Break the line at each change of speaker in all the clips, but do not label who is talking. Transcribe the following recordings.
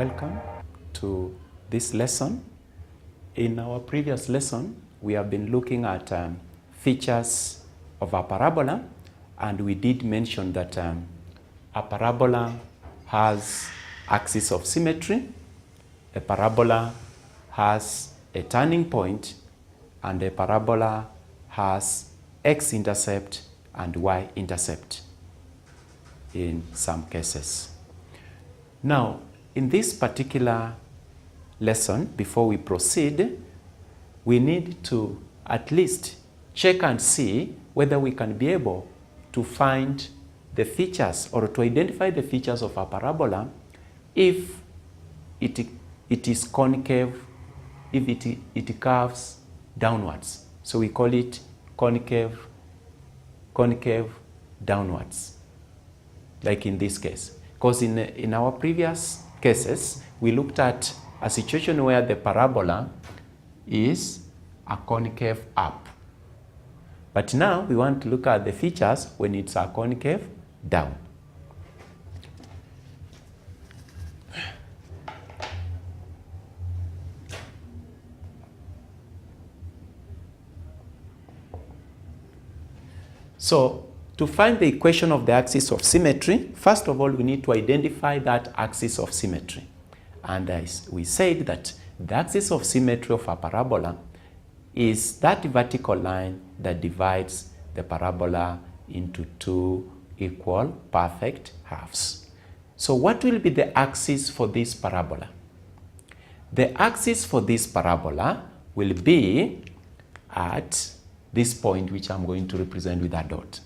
welcome to this lesson. In our previous lesson, we have been looking at features of a parabola, and we did mention that a parabola has axis of symmetry, a parabola has a turning point, and a parabola has X-intercept and Y-intercept in some cases. Now, in this particular lesson, before we proceed, we need to at least check and see whether we can be able to find the features or to identify the features of a parabola if it is concave, if it curves downwards. So we call it concave downwards, like in this case. Because in our previous cases, we looked at a situation where the parabola is a concave up. But now we want to look at the features when it's a concave down. So, to find the equation of the axis of symmetry, first of all, we need to identify that axis of symmetry. And as we said that the axis of symmetry of a parabola is that vertical line that divides the parabola into two equal perfect halves. So what will be the axis for this parabola? The axis for this parabola will be at this point, which I'm going to represent with a dot.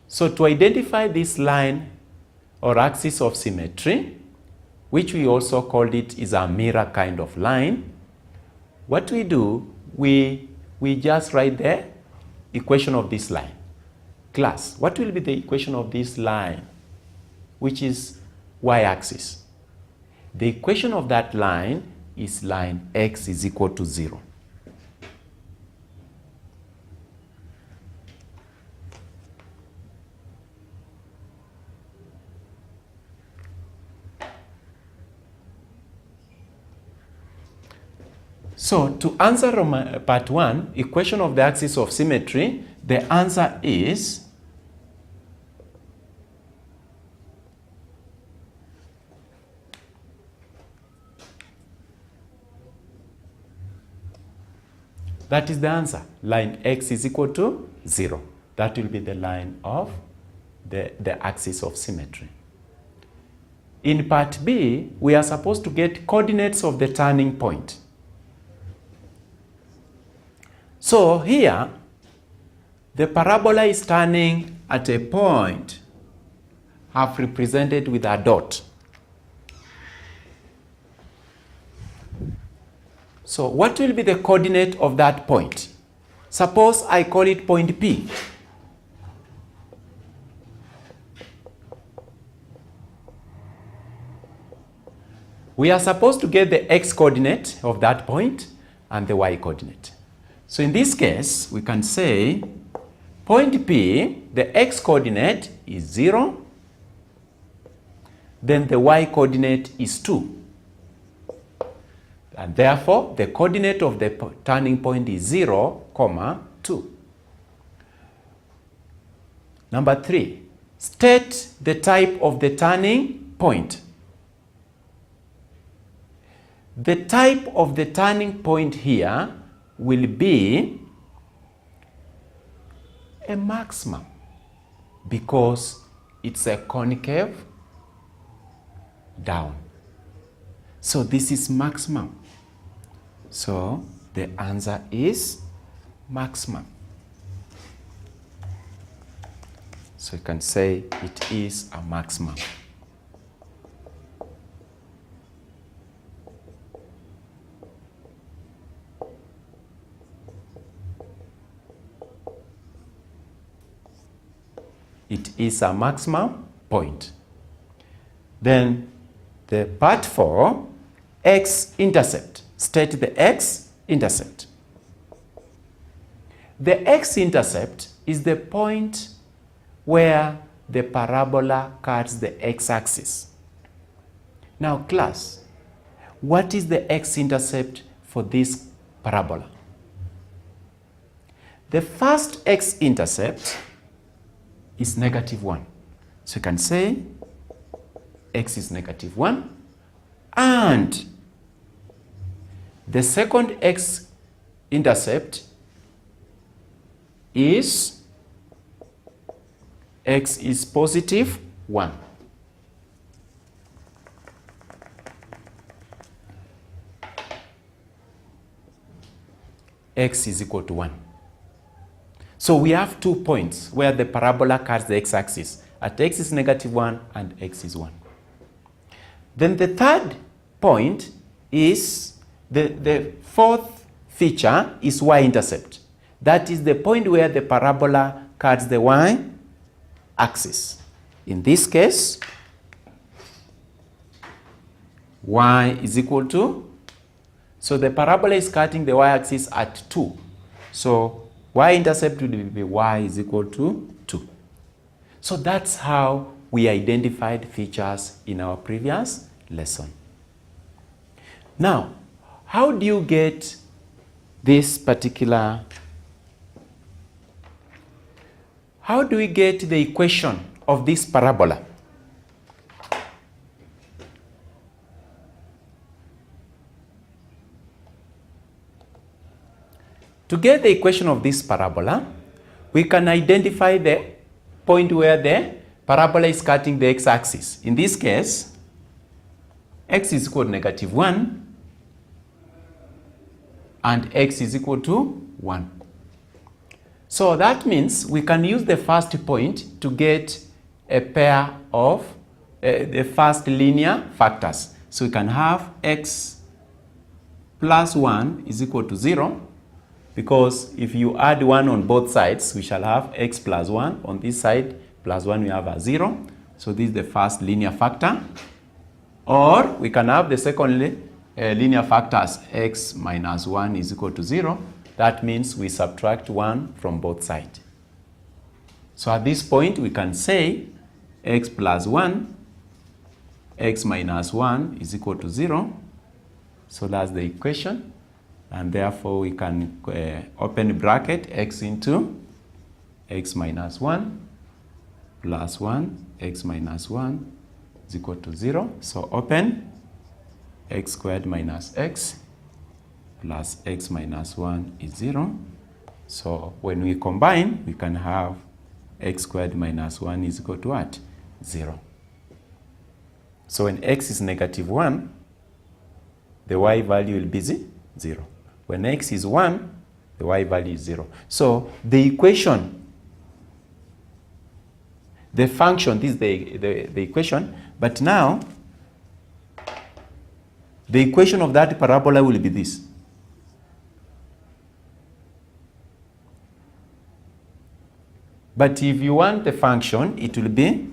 So to identify this line or axis of symmetry, which we also called it is a mirror kind of line, what we do, we just write the equation of this line. Class, what will be the equation of this line, which is y-axis? The equation of that line is line x is equal to 0. So to answer part 1, equation of the axis of symmetry, the answer is that is the answer. Line x is equal to 0. That will be the line of the axis of symmetry. In part B, we are supposed to get coordinates of the turning point. So here, the parabola is turning at a point half represented with a dot. So what will be the coordinate of that point? Suppose I call it point P. We are supposed to get the x coordinate of that point and the y coordinate. So in this case, we can say point P, the x coordinate is 0, then the y coordinate is 2. And therefore, the coordinate of the turning point is 0, 2. Number 3, state the type of the turning point. The type of the turning point here will be a maximum because it's a concave down. So this is maximum. So the answer is maximum. So you can say it is a maximum. It is a maximum point. Then the part 4, X-intercept. State the X-intercept. The x-intercept is the point where the parabola cuts the x-axis. Now, class, what is the x-intercept for this parabola? The first x-intercept is -1. So you can say x is -1, and the second x-intercept is x is +1. X is equal to 1. So we have 2 points where the parabola cuts the x-axis, at x is -1 and x is 1. Then the third point is, the fourth feature is y-intercept. That is the point where the parabola cuts the y-axis. In this case, y is equal to, so the parabola is cutting the y-axis at 2. So y-intercept will be y is equal to 2. So that's how we identified features in our previous lesson. Now, how do you get this particular, how do we get the equation of this parabola? To get the equation of this parabola, we can identify the point where the parabola is cutting the x-axis. In this case, x is equal to -1 and x is equal to 1. So that means we can use the first point to get a pair of the first linear factors. So we can have x plus 1 is equal to 0, because if you add 1 on both sides, we shall have x plus 1. On this side, plus 1, we have a 0. So this is the first linear factor. Or we can have the second linear factor as x minus 1 is equal to 0. That means we subtract 1 from both sides. So at this point, we can say x plus 1, x minus 1 is equal to 0. So that's the equation. And therefore, we can open bracket x into x minus 1 plus 1, x minus 1 is equal to 0. So open x squared minus x plus x minus 1 is 0. So when we combine, we can have x squared minus 1 is equal to what? 0. So when x is -1, the y value will be 0. When x is 1, the y value is 0. So the equation, the function, this is the equation, but now the equation of that parabola will be this. But if you want the function, it will be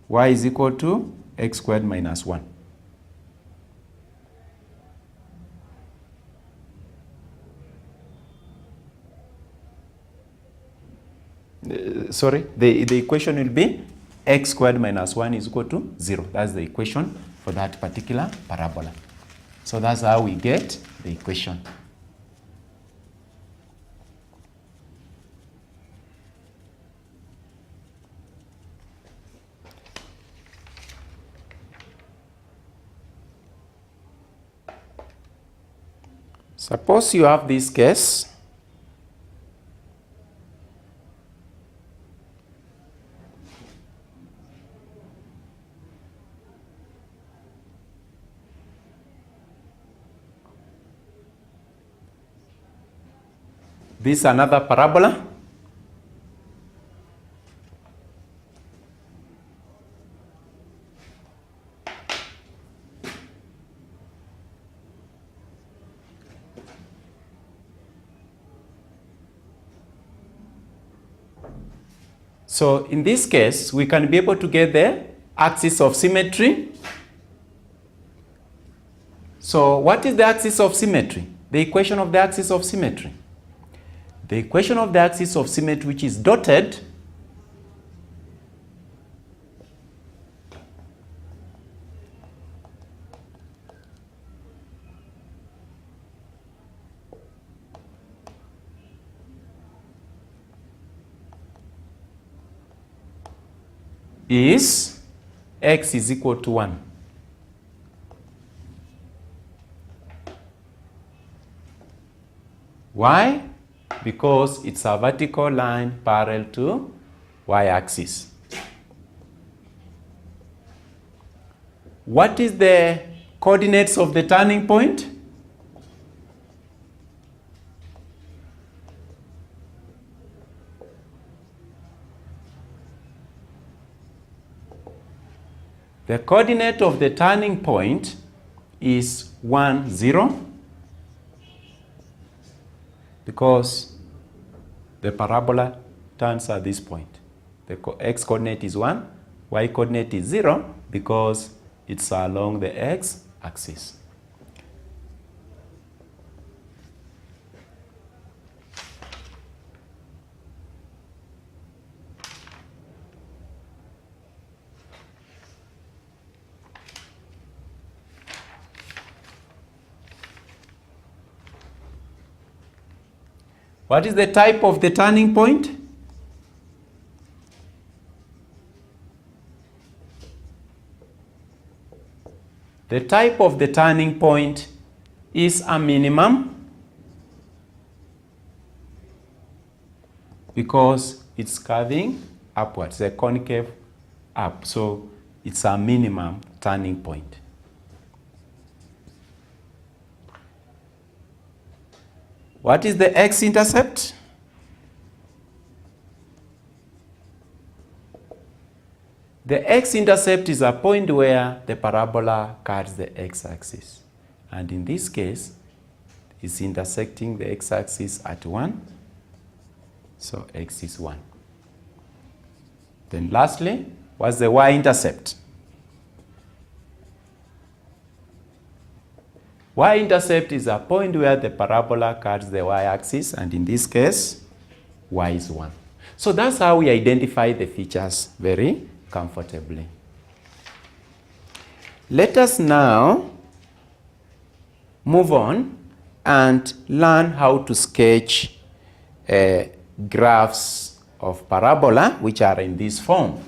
y is equal to x squared minus 1. The equation will be x squared minus 1 is equal to 0. That's the equation for that particular parabola. So that's how we get the equation. Suppose you have this case. This is another parabola. So in this case, we can be able to get the axis of symmetry. So what is the axis of symmetry? The equation of the axis of symmetry. the equation of the axis of symmetry, which is dotted, is x is equal to 1. Why? Because it's a vertical line parallel to y-axis. What is the coordinates of the turning point? The coordinate of the turning point is 1, 0, because the parabola turns at this point. The x coordinate is 1, y coordinate is 0, because it's along the x-axis. What is the type of the turning point? The type of the turning point is a minimum, because it's curving upwards, a concave up. So it's a minimum turning point. What is the x-intercept? The x-intercept is a point where the parabola cuts the x-axis. And in this case, it's intersecting the x-axis at 1. So x is 1. Then lastly, what's the y-intercept? Y-intercept is a point where the parabola cuts the y-axis, and in this case, y is 1. So that's how we identify the features very comfortably. Let us now move on and learn how to sketch graphs of parabola which are in this form.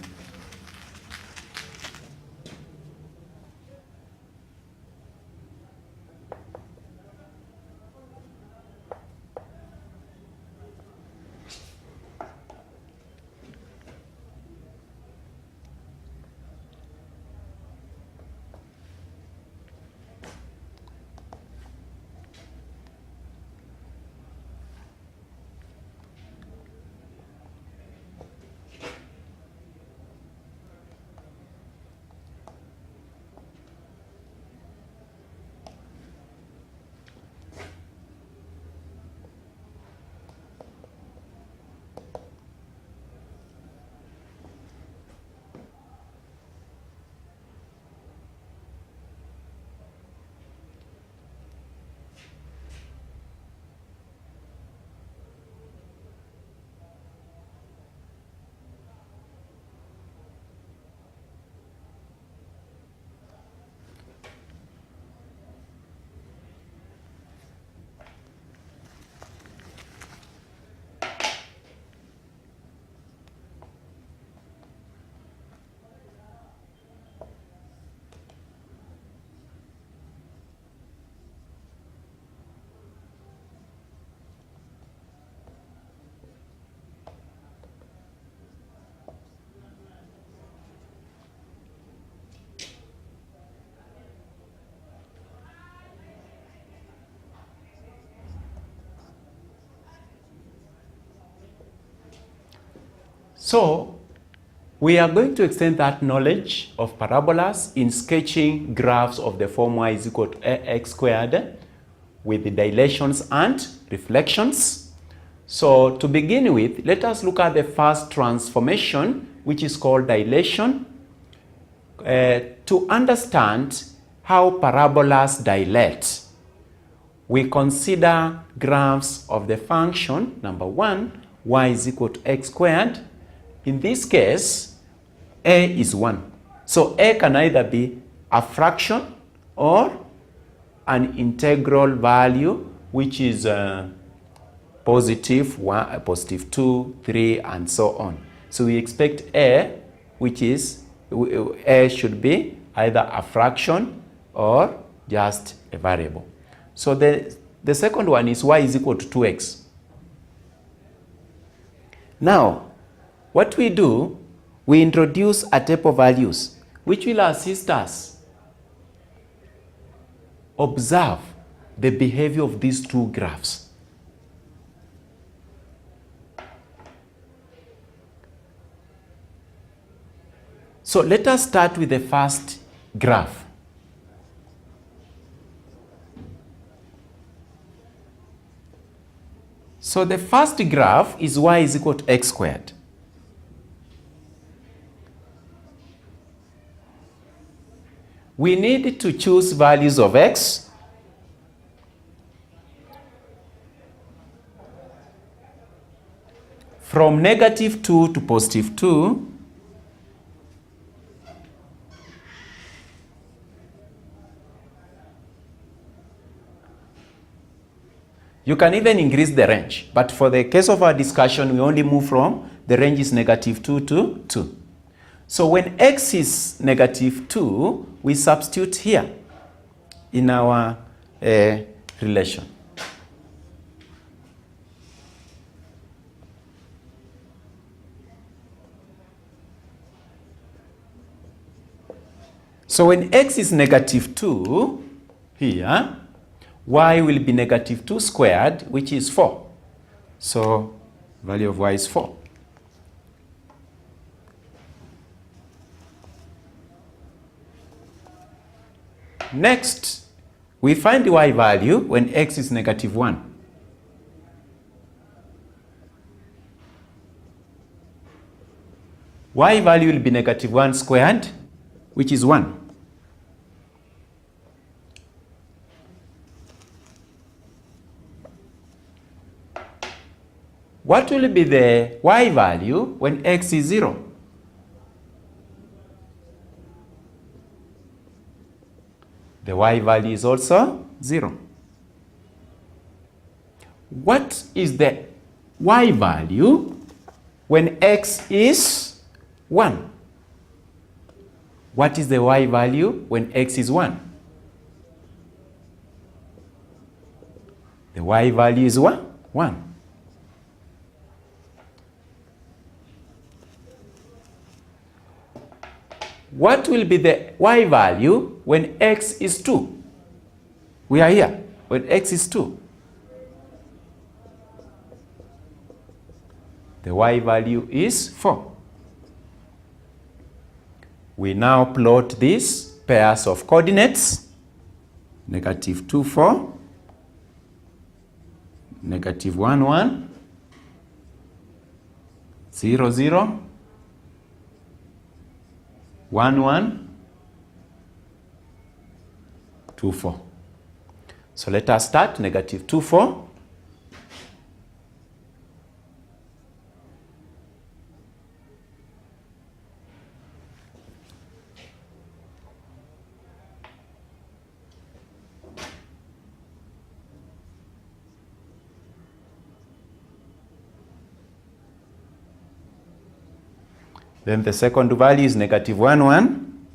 So we are going to extend that knowledge of parabolas in sketching graphs of the form y is equal to ax squared with the dilations and reflections. So to begin with, let us look at the first transformation, which is called dilation, to understand how parabolas dilate. we consider graphs of the function, number 1, y is equal to x squared. In this case, a is 1. So a can either be a fraction or an integral value, which is positive 1, positive 2, 3, and so on. So we expect a, which is, a should be either a fraction or just a variable. So the second one is y is equal to 2x. Now, what we do, we introduce a table of values, which will assist us observe the behavior of these two graphs. So let us start with the first graph. So the first graph is y is equal to x squared. We need to choose values of x from -2 to +2. You can even increase the range, but for the case of our discussion, we only move from the range is -2 to 2. So when x is -2, we substitute here in our relation. So when x is -2 here, y will be -2 squared, which is 4. So value of y is 4. Next, we find the y value when x is -1. Y value will be -1 squared, which is 1. What will be the y value when x is 0? The y value is also 0. What is the y value when x is 1? What is the y value when x is 1? The y value is 1. What will be the y value when x is 2? We are here, when x is 2. The y value is 4. We now plot these pairs of coordinates, -2, 4, -1, 1, 0, 0, 1, 1, 2, 4. So let us start -2, 4. Then the second value is -1, 1.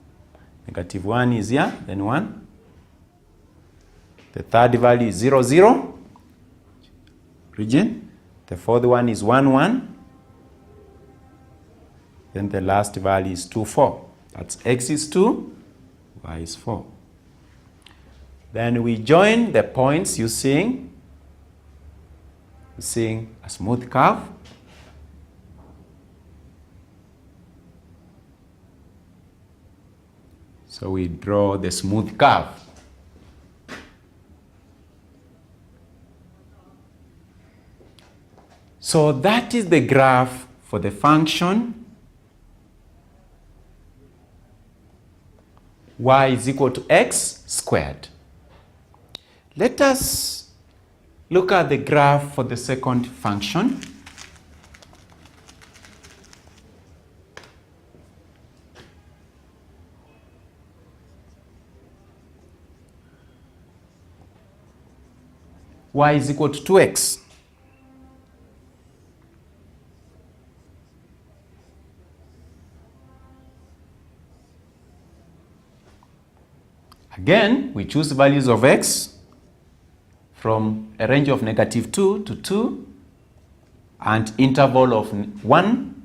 -1 is here, then 1. The third value is 0, 0. Region. The fourth one is 1, 1. Then the last value is 2, 4. That's x is 2, y is 4. Then we join the points using a smooth curve. So we draw the smooth curve. So that is the graph for the function y is equal to x squared. Let us Look at the graph for the second function. Y is equal to 2x. Again, we choose values of x from a range of -2 to 2 and interval of 1.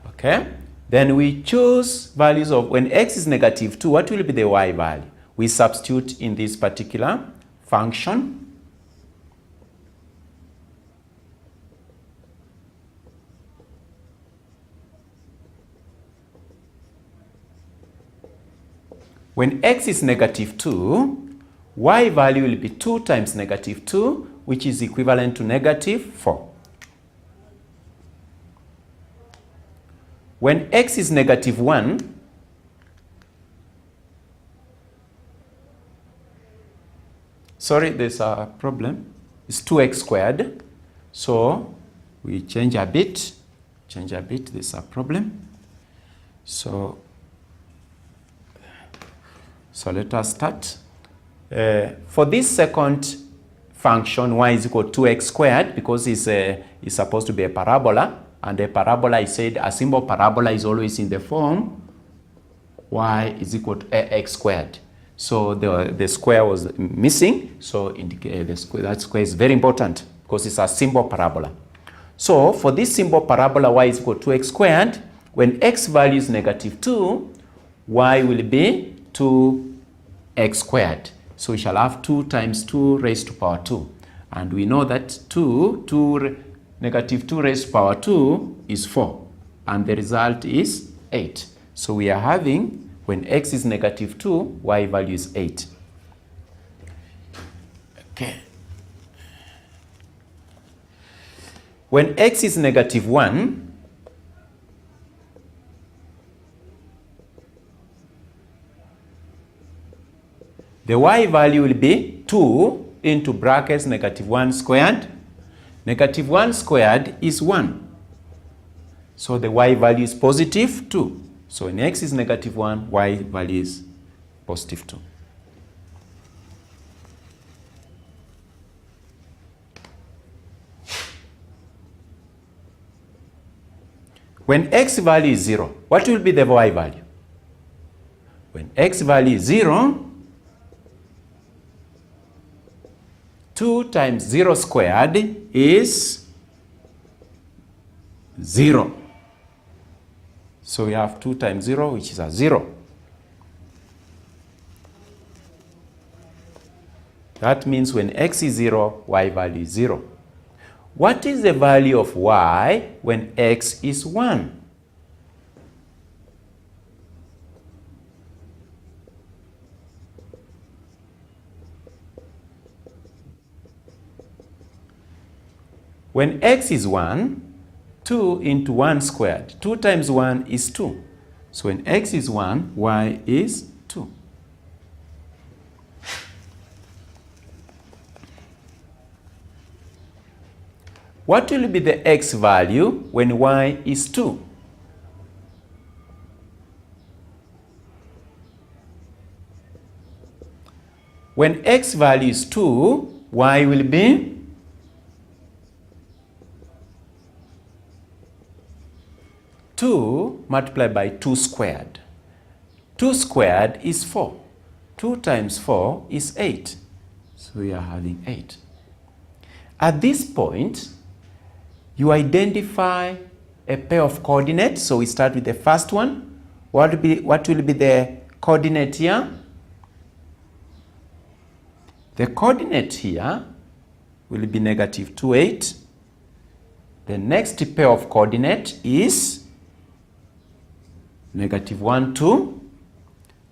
Okay? Then we choose values of, when x is -2, what will be the y value? We substitute in this particular function. When x is -2, y value will be 2 times -2, which is equivalent to -4. When x is -1, sorry, there's a problem. It's 2x squared. So we change a bit, there's a problem. So let us start. For this second function, y is equal to 2x squared, because it's supposed to be a parabola. And a parabola, I said a simple parabola is always in the form y is equal to ax squared. So the square was missing. So indicate the square, that square is very important because it's a simple parabola. So for this simple parabola, y is equal to 2x squared. When x value is -2, y will be 2x squared. So we shall have 2 times 2 raised to power 2. And we know that -2 raised to power 2 is 4. And the result is 8. So we are having, when x is -2, y value is 8. Okay. When x is -1, the y value will be 2 into brackets -1 squared. -1 squared is 1. So the y value is positive 2. So when x is -1, y value is positive 2. When x value is 0, what will be the y value? When x value is 0, 2 times 0 squared is 0. So we have 2 times 0, which is a 0. That means when x is 0, y value is 0. What is the value of y when x is 1? When x is 1, 2 into 1 squared. 2 times 1 is 2. So when x is 1, y is 2. What will be the x value when y is 2? When x value is 2, y will be 2 multiplied by 2 squared. 2 squared is 4. 2 times 4 is 8. So we are having 8. At this point, you identify a pair of coordinates. So we start with the first one. What will be the coordinate here? The coordinate here will be -2, 8. The next pair of coordinate is -1, 2.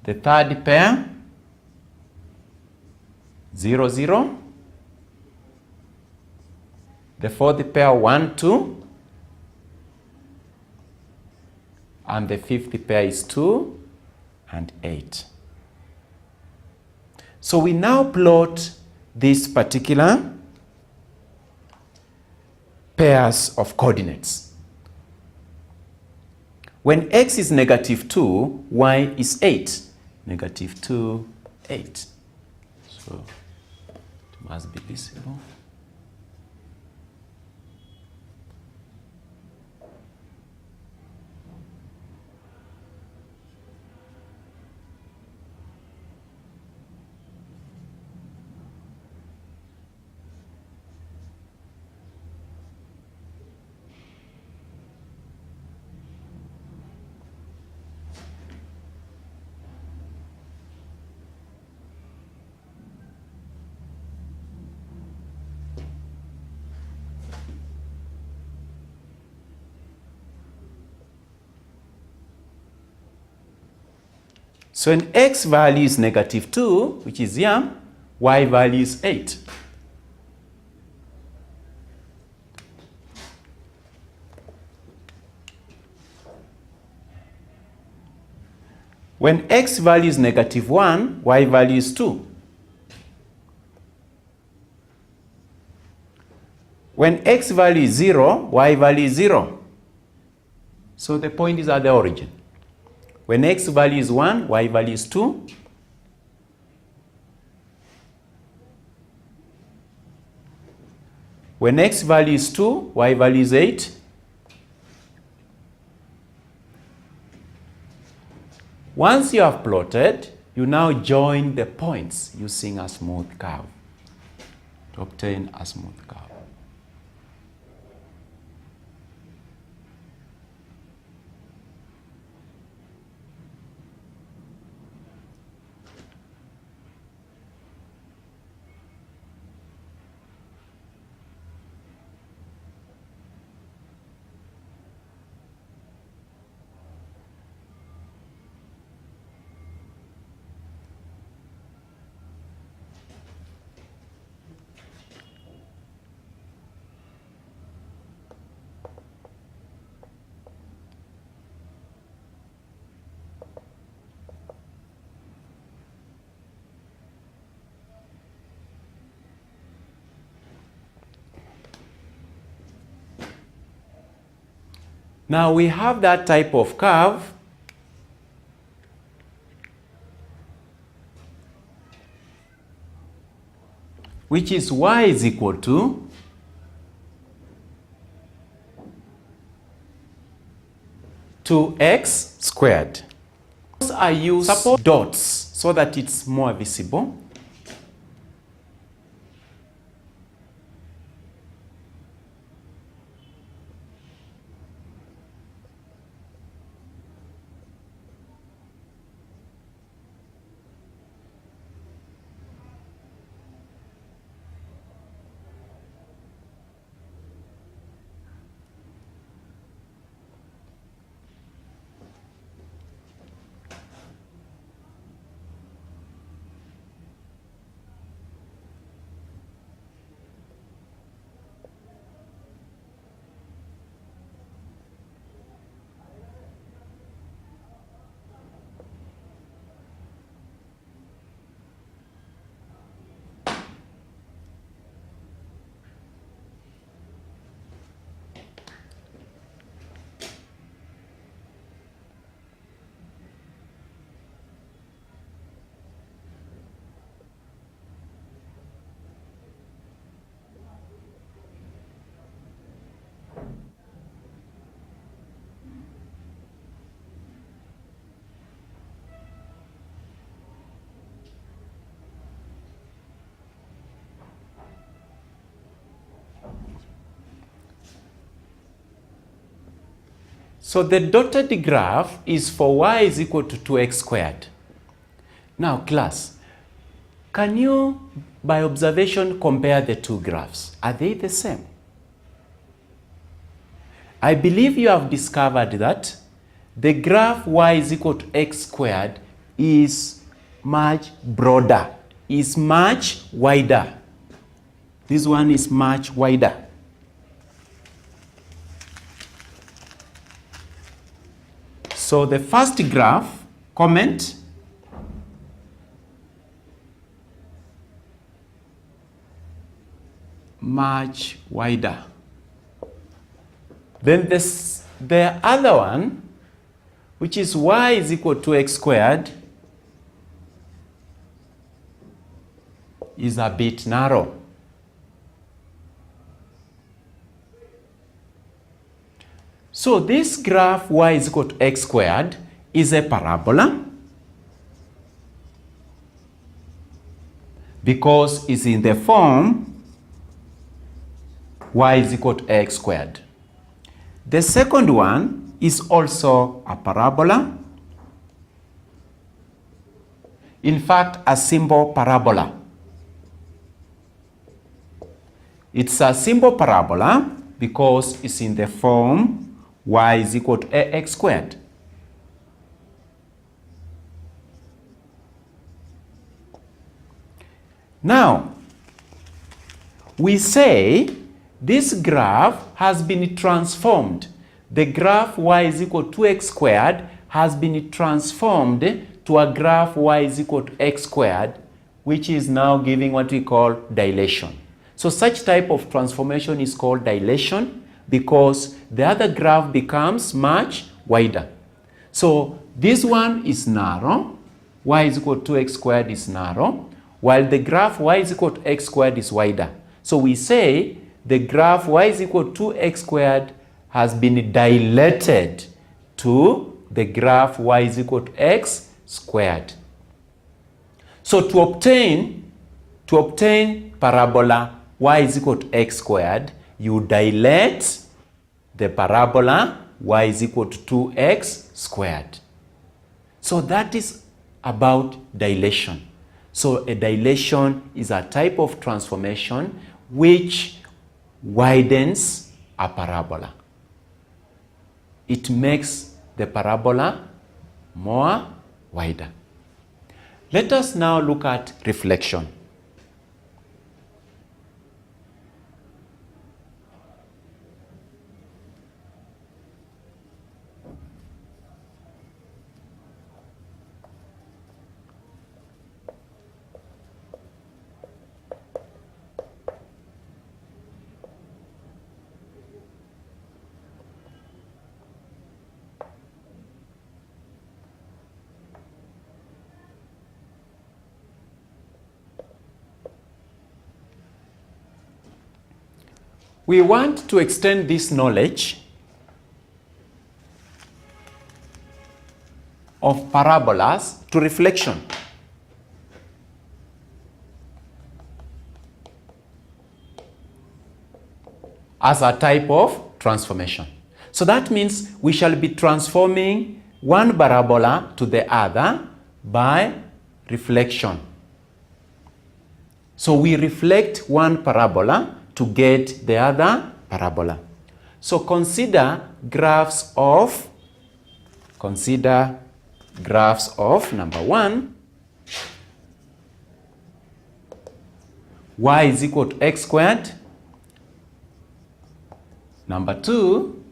The third pair, 0, 0. The fourth pair, 1, 2. And the fifth pair is 2. and 8. So we now plot this particular pairs of coordinates. When x is -2, y is 8. -2, 8. So it must be visible. So when x value is -2, which is here, y value is 8. When x value is -1, y value is 2. When x value is 0, y value is 0. So the point is at the origin. When x value is 1, y value is 2. When x value is 2, y value is 8. Once you have plotted, you now join the points using a smooth curve to obtain a smooth curve. Now we have that type of curve which is y is equal to x squared. I use support dots so that it's more visible. So the dotted graph is for y is equal to 2x squared. Now class, can you, by observation, compare the two graphs? Are they the same? I believe you have discovered that the graph y is equal to x squared is much broader, is much wider. This one is much wider. So the first graph comment. Much wider. Then the other one, which is y is equal to x squared, is a bit narrow. So this graph y is equal to x squared is a parabola because it's in the form y is equal to x squared. The second one is also a parabola. In fact, a simple parabola. It's a simple parabola because it's in the form y is equal to ax squared. Now, we say this graph has been transformed. The graph y is equal to x squared has been transformed to a graph y is equal to x squared, which is now giving what we call dilation. So such type of transformation is called dilation because the other graph becomes much wider. So this one is narrow, y is equal to x squared is narrow, while the graph y is equal to x squared is wider. So we say the graph y is equal to x squared has been dilated to the graph y is equal to x squared. So to obtain parabola y is equal to x squared, you dilate the parabola y is equal to 2x squared. So that is about dilation. So a dilation is a type of transformation which widens a parabola. It makes the parabola more wider. Let us now look at reflection. We want to extend this knowledge of parabolas to reflection. As a type of transformation. So that means we shall be transforming one parabola to the other by reflection. So we reflect one parabola to get the other parabola. So consider graphs of number 1, y is equal to x squared. Number 2,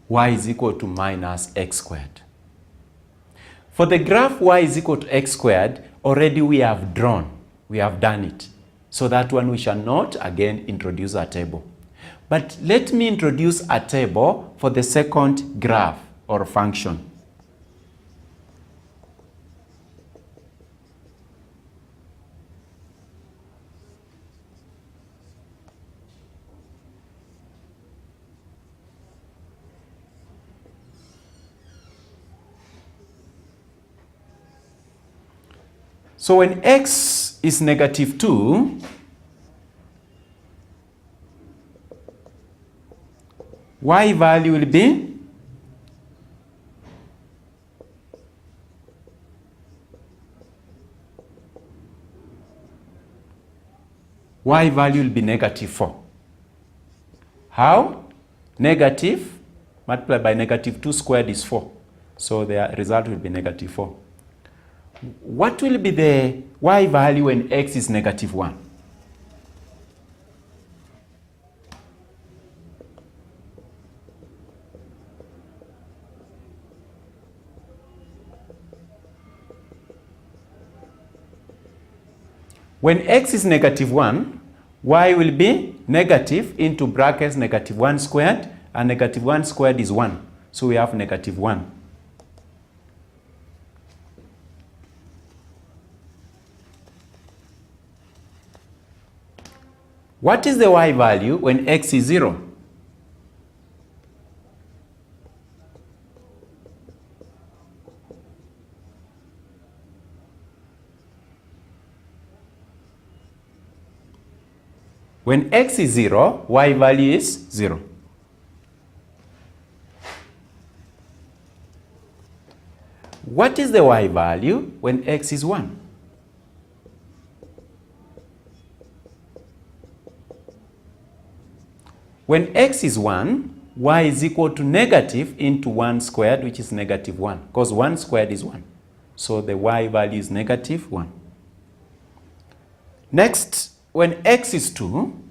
y is equal to minus x squared. For the graph y is equal to x squared, already we have done it. So that one we shall not again introduce a table. But let me introduce a table for the second graph or function. So when x is negative 2, y value will be negative 4. How? Negative multiplied by negative 2 squared is 4. So the result will be negative 4. What will be the y value when x is negative 1? When x is negative 1, y will be negative into brackets negative 1 squared, and negative 1 squared is 1. So we have negative 1. What is the y value when x is 0? When x is 0, y value is 0. What is the y value when x is 1? When x is 1, y is equal to negative into 1 squared, which is negative 1, because 1 squared is 1. So the y value is negative 1. Next, when x is 2,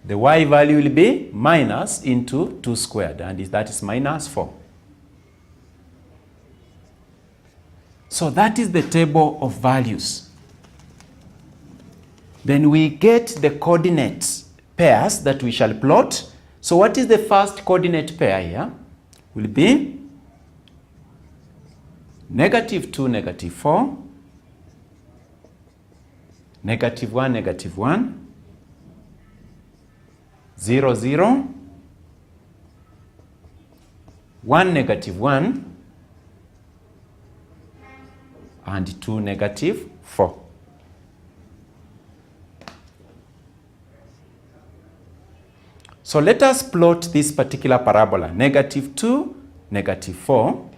the y value will be minus into 2 squared, and that is minus 4. So that is the table of values. Then we get the coordinate pairs that we shall plot. So what is the first coordinate pair here? Will be negative 2, negative 4, negative 1, negative 1, 0, 0, 1, negative 1, and 2, negative 4. So let us plot this particular parabola, negative 2, negative 4.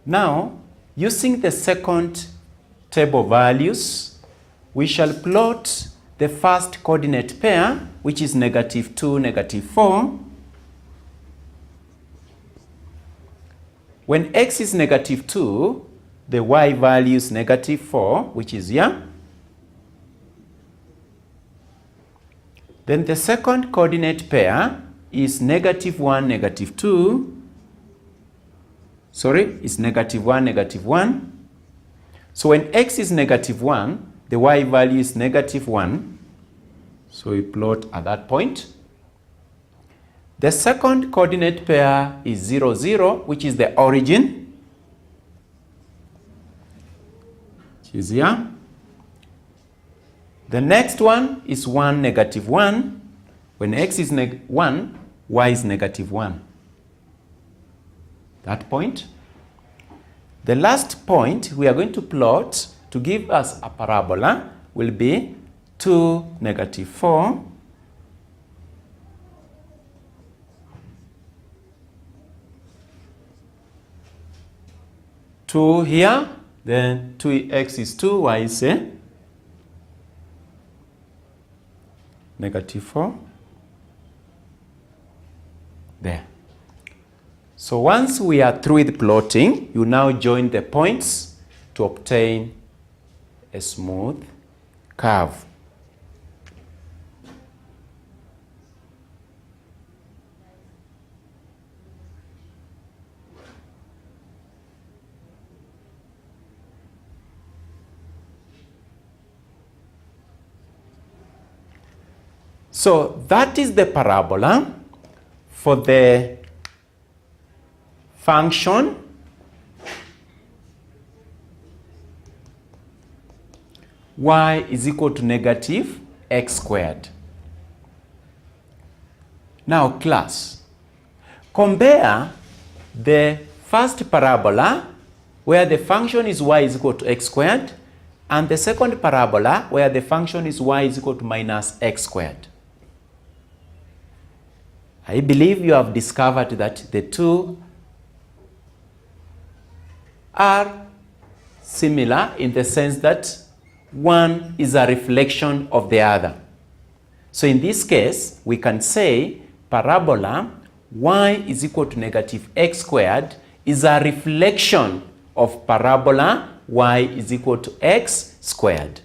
Now, using the second table values, we shall plot the first coordinate pair, which is negative 2, negative 4. When x is negative 2, the y value is negative 4, which is here. Then the second coordinate pair is negative 1, negative 2. Sorry, it's negative 1, negative 1. So when x is negative 1, the y value is negative 1. So we plot at that point. The second coordinate pair is 0, 0, which is the origin, which is here. The next one is 1, negative 1. When x is 1, y is negative 1. That point. The last point we are going to plot to give us a parabola will be 2, negative 4. Two here, then 2x is 2, y is negative 4. There. So once we are through with plotting, you now join the points to obtain a smooth curve. So that is the parabola for the function y is equal to negative x squared. Now class, compare the first parabola where the function is y is equal to x squared, and the second parabola where the function is y is equal to minus x squared. I believe you have discovered that the two are similar in the sense that one is a reflection of the other. So in this case, we can say parabola y is equal to negative x squared is a reflection of parabola y is equal to x squared.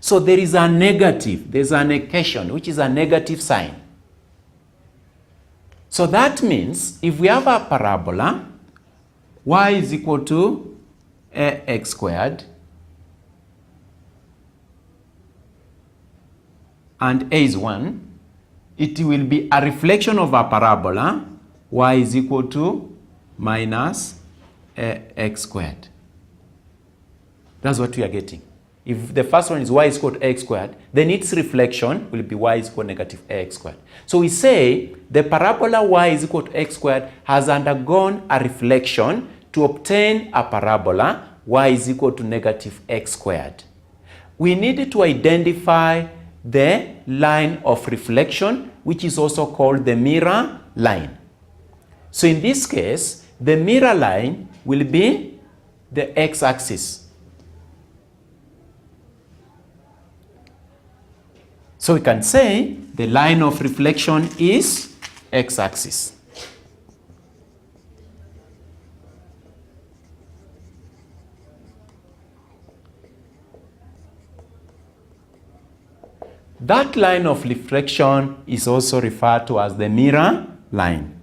So there is a negative, there's an equation which is a negative sign. So that means if we have a parabola y is equal to x squared and a is 1, it will be a reflection of a parabola y is equal to minus x squared. That's what we are getting. If the first one is y is equal to x squared, then its reflection will be y is equal to negative x squared. So we say the parabola y is equal to x squared has undergone a reflection to obtain a parabola y is equal to negative x squared. We need to identify the line of reflection, which is also called the mirror line. So in this case, the mirror line will be the x-axis. So we can say the line of reflection is x-axis. That line of reflection is also referred to as the mirror line.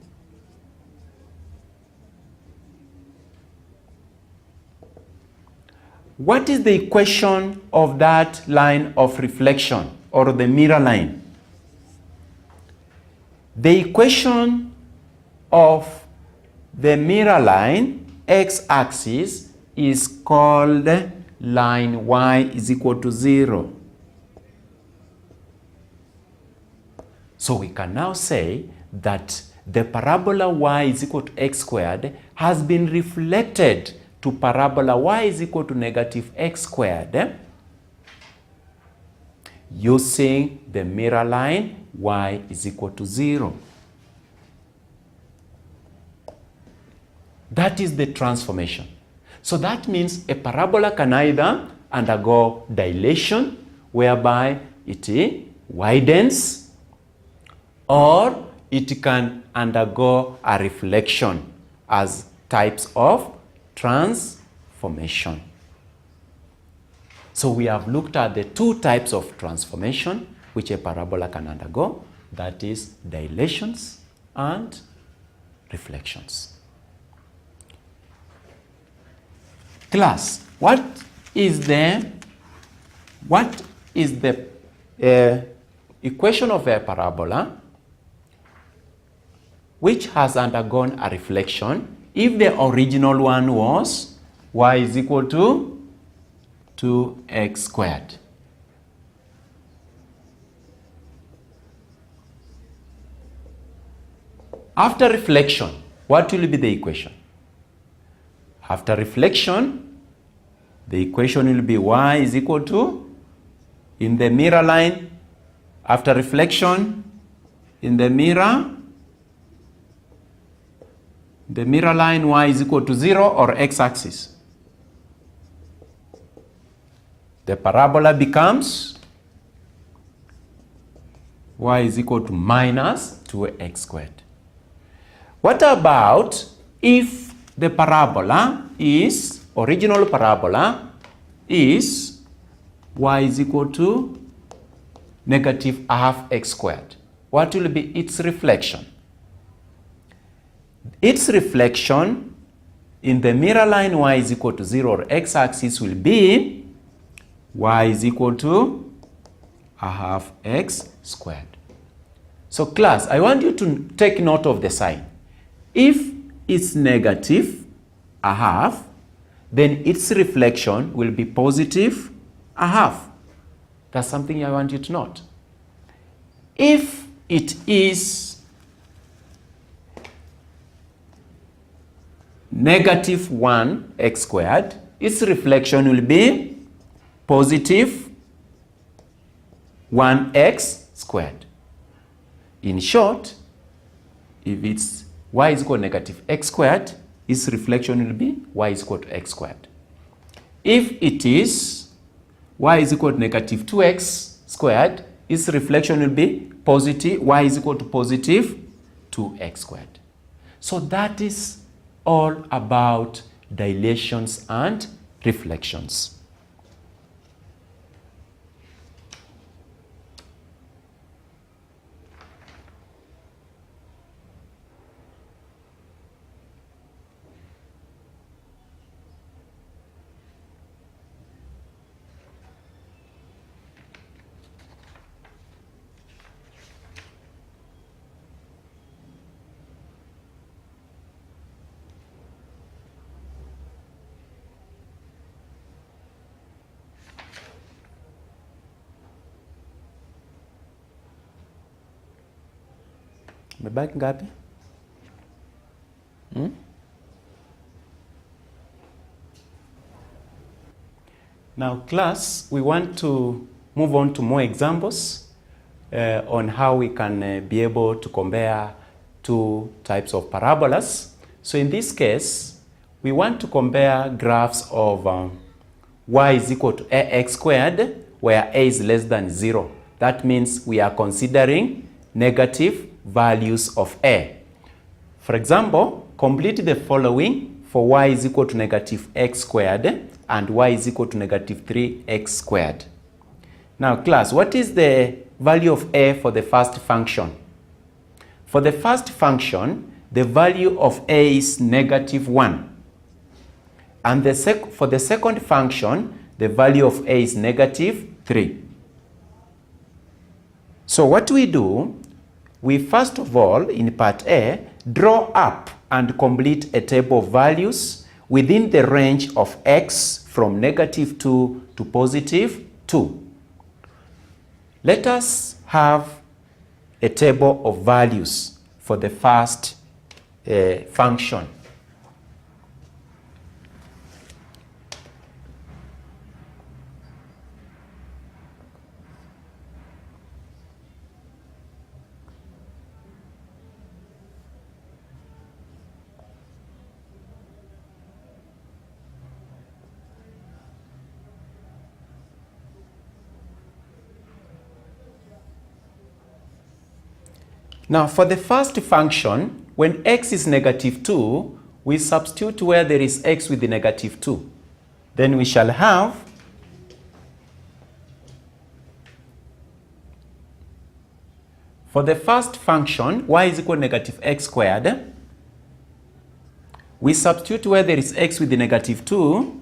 What is the equation of that line of reflection or the mirror line? The equation of the mirror line, x-axis, is called line y is equal to 0. So we can now say that the parabola y is equal to x squared has been reflected to parabola y is equal to negative x squared using the mirror line y is equal to 0. That is the transformation. So that means a parabola can either undergo dilation, whereby it widens, or it can undergo a reflection as types of transformation. So we have looked at the two types of transformation which a parabola can undergo, that is dilations and reflections. Class, what is the equation of a parabola which has undergone a reflection if the original one was y is equal to 2x squared? After reflection, what will be the equation? After reflection, the equation will be y is equal to, in the mirror line, after reflection, in the mirror line y is equal to 0 or x-axis. The parabola becomes y is equal to minus 2x squared. What about if the parabola is, original parabola is y is equal to negative half x squared? What will be its reflection? Its reflection in the mirror line y is equal to 0 or x-axis will be y is equal to a half x squared. So class, I want you to take note of the sign. If it's negative a half, then its reflection will be positive a half. That's something I want you to note. If it is negative 1x squared, its reflection will be positive 1x squared. In short, if it's y is equal to negative x squared, its reflection will be y is equal to x squared. If it is y is equal to negative 2x squared, its reflection will be positive, y is equal to positive 2x squared. So that is all about dilations and reflections. Mebaki ngapi? Now class, we want to move on to more examples on how we can be able to compare two types of parabolas. So in this case, we want to compare graphs of y is equal to ax squared, where a is less than 0. That means we are considering negative values of a. For example, complete the following for y is equal to negative x squared and y is equal to negative 3x squared. Now class, what is the value of a for the first function? For the first function, the value of a is negative 1. And for the second function, the value of a is negative 3. So what we do, we first of all, in part A, draw up and complete a table of values within the range of x from negative 2 to positive 2. Let us have a table of values for the first function. Now, for the first function, when x is negative 2, we substitute where there is x with the negative 2. Then we shall have for the first function, y is equal to negative x squared, we substitute where there is x with the negative 2.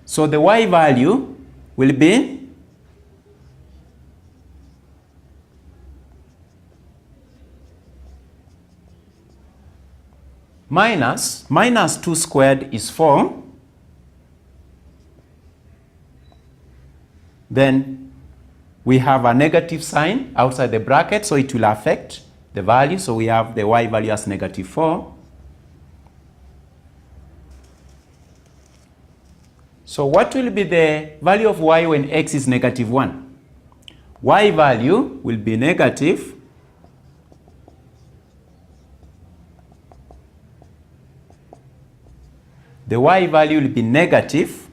So the y value will be minus 2 squared is 4. Then we have a negative sign outside the bracket, so it will affect the value. So we have the y value as negative 4. So what will be the value of y when x is negative 1? Y value will be negative the y value will be negative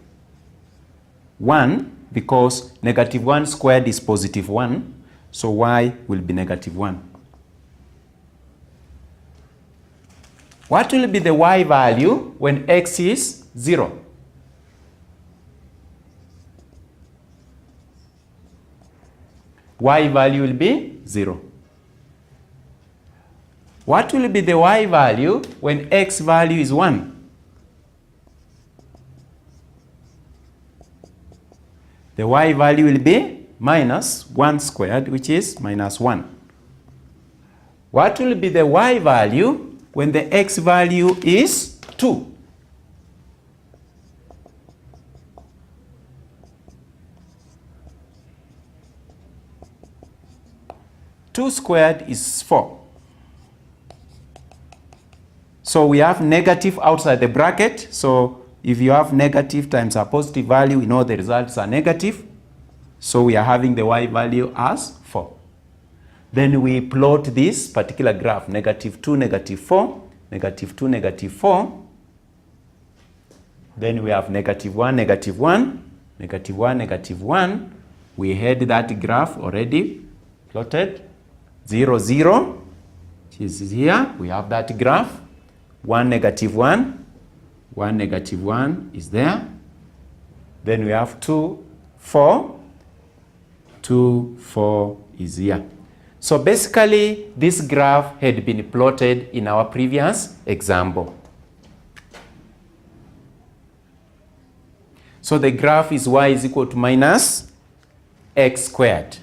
1, because negative 1 squared is positive 1. So y will be negative 1. What will be the y value when x is 0? Y value will be 0. What will be the y value when x value is 1? The y value will be minus 1 squared, which is minus 1. What will be the y value when the x value is 2? Two squared is 4. So we have negative outside the bracket. So if you have negative times a positive value, we know the results are negative. So we are having the y value as 4. Then we plot this particular graph, negative 2, negative 4, negative 2, negative 4. Then we have negative 1, negative 1, negative 1, negative 1. We had that graph already plotted. 0, 0, which is here. We have that graph. 1, negative 1. 1, negative 1 is there. Then we have 2, 4. 2, 4 is here. So basically, this graph had been plotted in our previous example. So the graph is y is equal to minus x squared.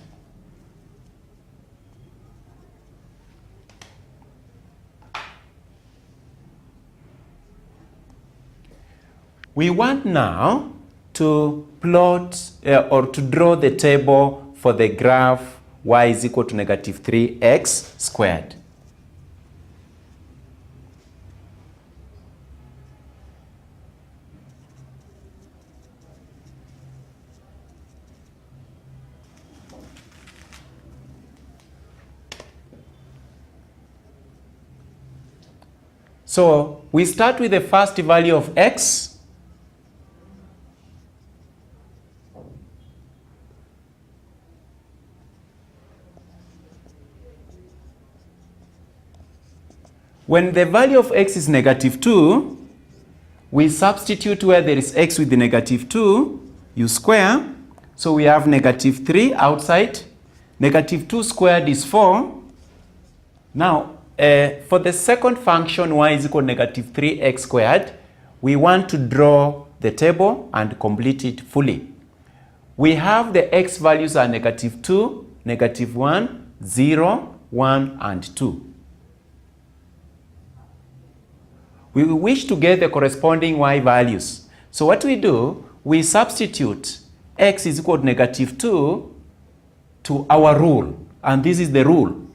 We want now to plot or to draw the table for the graph y is equal to negative 3x squared. So we start with the first value of x. When the value of x is negative 2, we substitute where there is x with the negative 2, you square. So we have negative 3 outside. Negative 2 squared is 4. Now, for the second function, y is equal to negative 3x squared, we want to draw the table and complete it fully. We have the x values are negative 2, negative 1, 0, 1, and 2. We wish to get the corresponding y values. So what we do, we substitute x is equal to negative 2 to our rule. And this is the rule.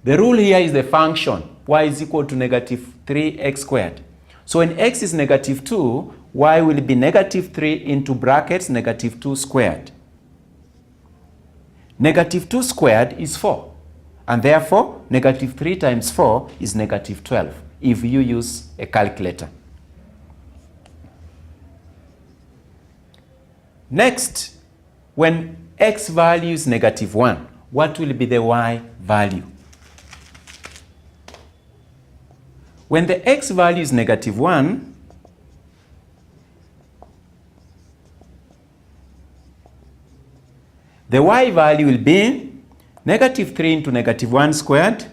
The rule here is the function y is equal to negative 3x squared. So when x is negative 2, y will be negative 3 into brackets negative 2 squared. Negative 2 squared is 4. And therefore, negative 3 times 4 is negative 12 if you use a calculator. Next, when x value is negative 1, what will be the y value? When the x value is negative 1, the y value will be negative 3 into negative 1 squared,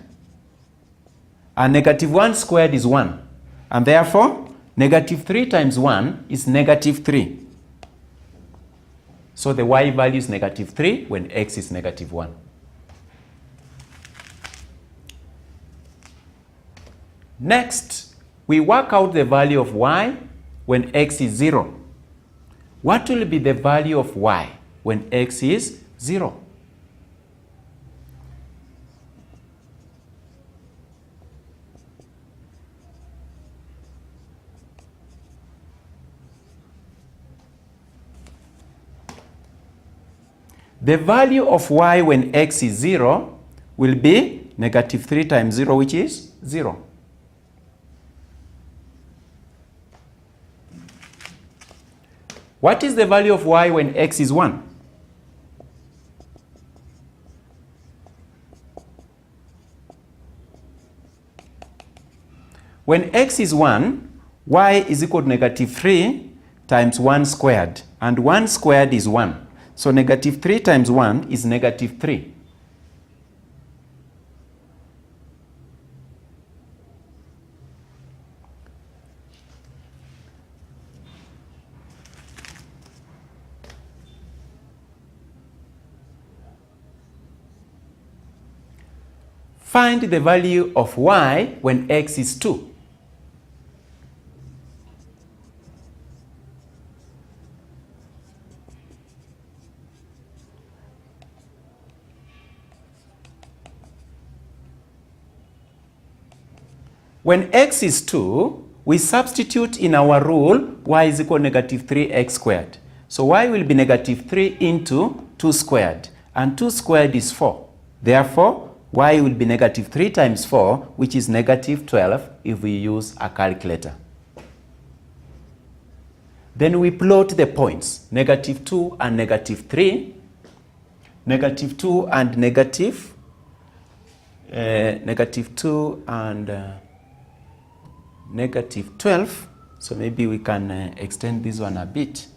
and negative 1 squared is 1. And therefore, negative 3 times 1 is negative 3. So the y value is negative 3 when x is negative 1. Next, we work out the value of y when x is 0. What will be the value of y when x is 0? The value of y when x is 0 will be negative 3 times 0, which is 0. What is the value of y when x is 1? When x is 1, y is equal to negative 3 times 1 squared. And 1 squared is 1. So negative 3 times 1 is negative 3. Find the value of y when x is 2. When x is 2, we substitute in our rule y is equal to negative 3x squared. So y will be negative 3 into 2 squared. And 2 squared is 4. Therefore, y will be negative 3 times 4, which is negative 12 if we use a calculator. Then we plot the points, negative 2 and negative 3, negative 2 and negative 2 and negative 12. So maybe we can extend this one a bit.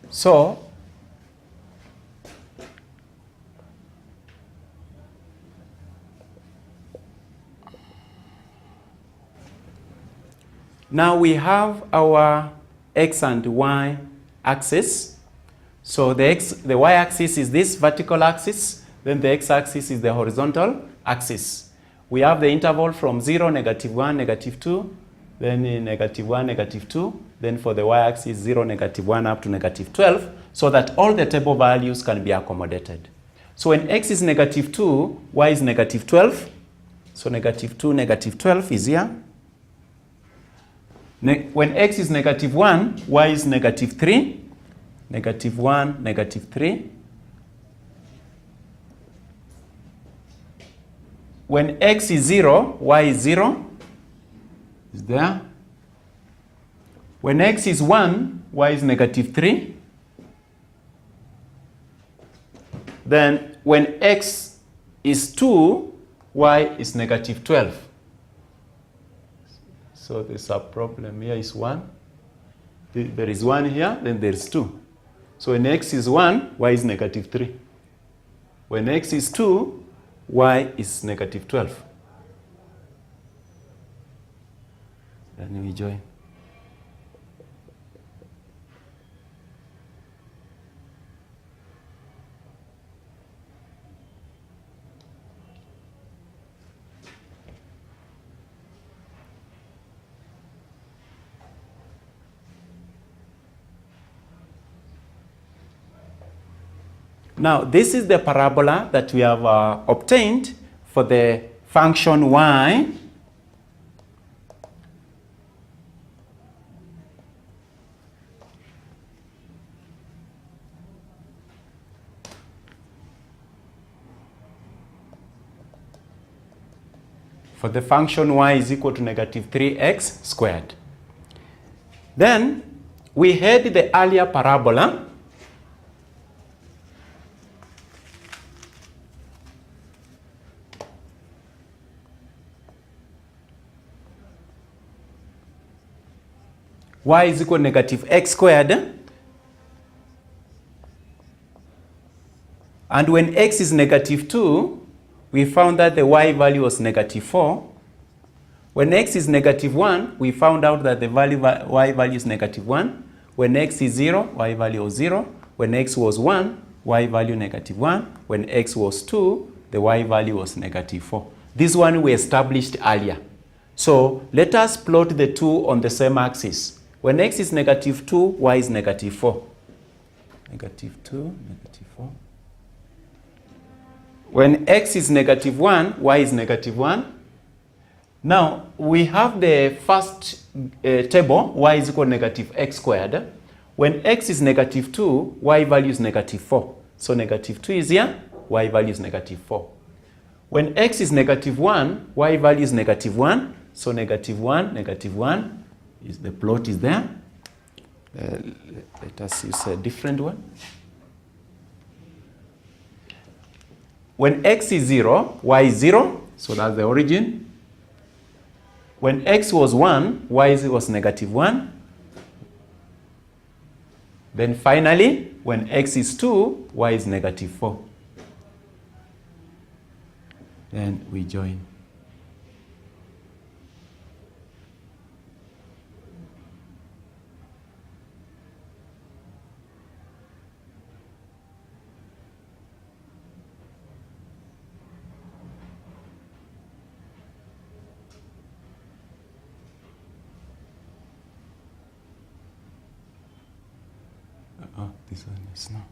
So, now we have our x and y axis. So the y-axis is this vertical axis, then the x-axis is the horizontal axis. We have the interval from 0, negative 1, negative 2, then in negative 1, negative 2, then for the y-axis 0, negative 1 up to negative 12, so that all the table values can be accommodated. So when x is negative 2, y is negative 12. So negative 2, negative 12 is here. When x is negative 1, y is negative 3. Negative 1, negative 3. When x is 0, y is 0. Is there. When x is 1, y is negative 3. Then when x is 2, y is negative 12. So there's a problem here is 1. There is 1 here, then there's 2. So when x is 1, y is negative 3. When x is 2, y is negative 12. Then we join. Now, this is the parabola that we have obtained for the function y. For the function y is equal to negative 3x squared. Then, we had the earlier parabola. Y is equal to negative x squared. And when x is negative 2, we found that the y value was negative 4. When x is negative 1, we found out that the y value is negative 1. When x is 0, y value was 0. When x was 1, y value negative 1. When x was 2, the y value was negative 4. This one we established earlier. So let us plot the two on the same axis. When x is negative 2, y is negative 4. Negative 2, negative 4. When x is negative 1, y is negative 1. Now, we have the first table, y is equal to negative x squared. When x is negative 2, y value is negative 4. So negative 2 is here, y value is negative 4. When x is negative 1, y value is negative 1. So negative 1 is the plot is there. Let us use a different one. When x is 0, y is 0. So that's the origin. When x was 1, y was negative 1. Then finally, when x is 2, y is negative 4. Then we join. Oh, this one is now.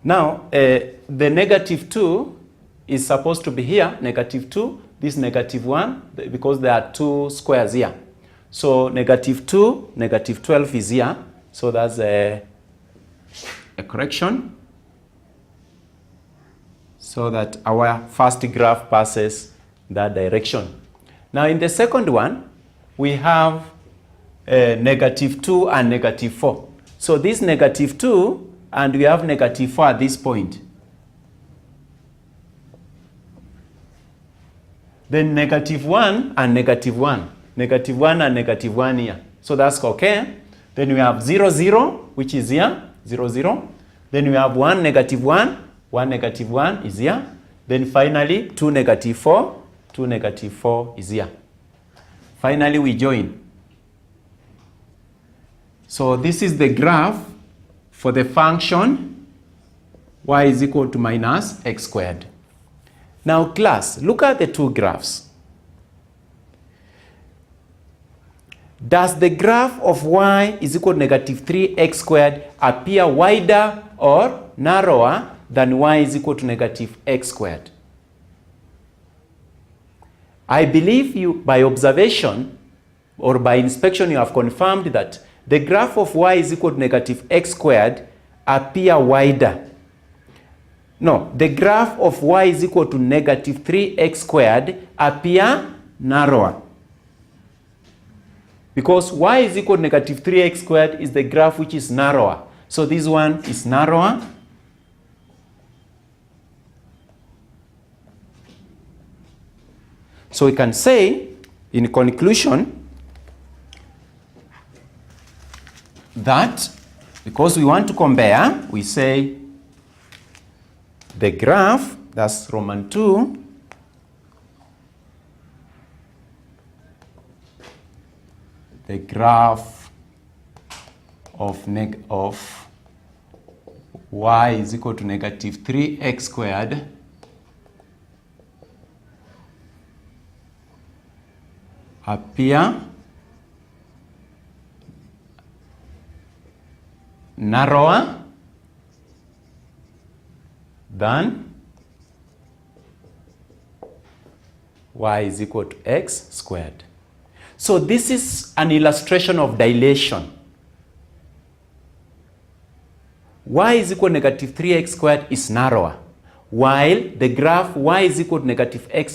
Now, the negative 2 is supposed to be here, negative 2, this negative 1, because there are two squares here. So negative 2, negative 12 is here. So that's a correction. So that our first graph passes that direction. Now in the second one, we have negative 2 and negative 4. So this negative 2 and we have negative 4 at this point. Then negative 1 and negative 1. Negative 1 and negative 1 here. So that's okay. Then we have 0, 0, which is here, 0, 0. Then we have 1, negative 1. 1, negative 1 is here. Then finally, 2, negative 4. 2, negative 4 is here. Finally, we join. So this is the graph for the function y is equal to minus x squared. Now class, look at the two graphs. Does the graph of y is equal to negative 3x squared appear wider or narrower than y is equal to negative x squared? I believe you, by observation or by inspection, you have confirmed that the graph of y is equal to negative x squared appear wider. No, the graph of y is equal to negative 3x squared appear narrower. Because y is equal to negative 3x squared is the graph which is narrower. So this one is narrower. So we can say, in conclusion, that because we want to compare, we say the graph, that's Roman 2, the graph of y is equal to negative 3x squared appear narrower than y is equal to x squared. So this is an illustration of dilation. Y is equal to negative 3x squared is narrower, while the graph y is equal to negative x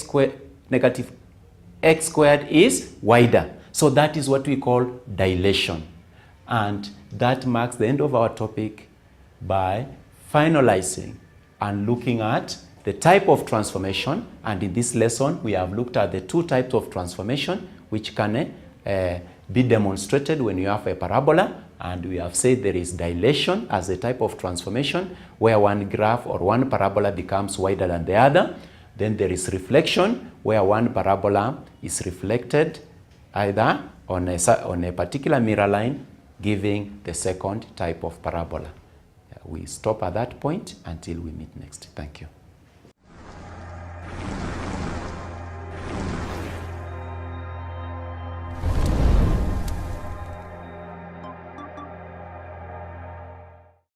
squared is wider. So that is what we call dilation. And that marks the end of our topic by finalizing and looking at the type of transformation. And in this lesson, we have looked at the two types of transformation which can be demonstrated when you have a parabola And we have said there is dilation as a type of transformation where one graph or one parabola becomes wider than the other. Then there is reflection where one parabola is reflected either on a particular mirror line, giving the second type of parabola. We stop at that point until we meet next. Thank you.